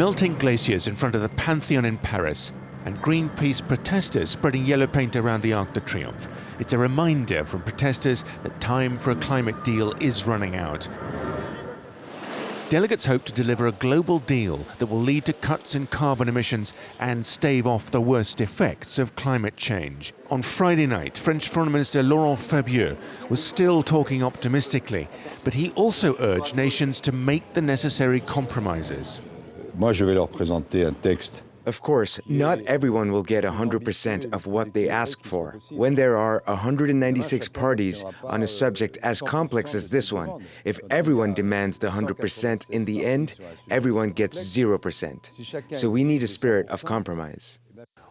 Melting glaciers in front of the Pantheon in Paris, and Greenpeace protesters spreading yellow paint around the Arc de Triomphe. It's a reminder from protesters that time for a climate deal is running out. Delegates hope to deliver a global deal that will lead to cuts in carbon emissions and stave off the worst effects of climate change. On Friday night, French Foreign Minister Laurent Fabius was still talking optimistically, but he also urged nations to make the necessary compromises. Moi, je vais leur présenter un texte. Of course, not everyone will get 100% of what they ask for. When there are 196 parties on a subject as complex as this one, if everyone demands the 100% in the end, everyone gets 0%. So we need a spirit of compromise.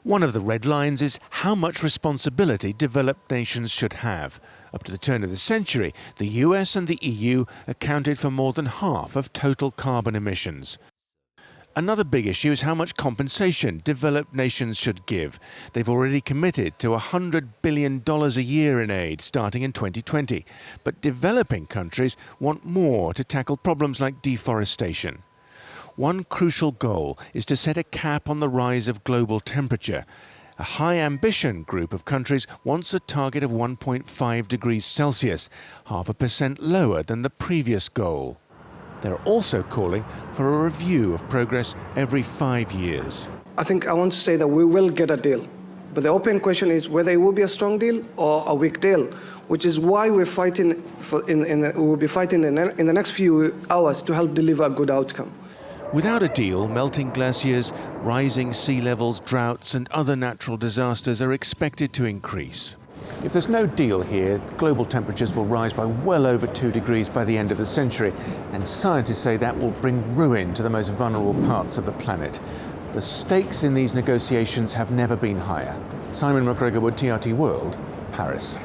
One of the red lines is how much responsibility developed nations should have. Up to the turn of the century, the US and the EU accounted for more than half of total carbon emissions. Another big issue is how much compensation developed nations should give. They've already committed to $100 billion a year in aid starting in 2020. But developing countries want more to tackle problems like deforestation. One crucial goal is to set a cap on the rise of global temperature. A high ambition group of countries wants a target of 1.5 degrees Celsius, 0.5% lower than the previous goal. They're also calling for a review of progress every 5 years. I think I want to say that we will get a deal. But the open question is whether it will be a strong deal or a weak deal, which is why we're fighting we will be fighting in the next few hours to help deliver a good outcome. Without a deal, melting glaciers, rising sea levels, droughts and other natural disasters are expected to increase. If there's no deal here, global temperatures will rise by well over 2 degrees by the end of the century, and scientists say that will bring ruin to the most vulnerable parts of the planet. The stakes in these negotiations have never been higher. Simon McGregor Wood, TRT World, Paris.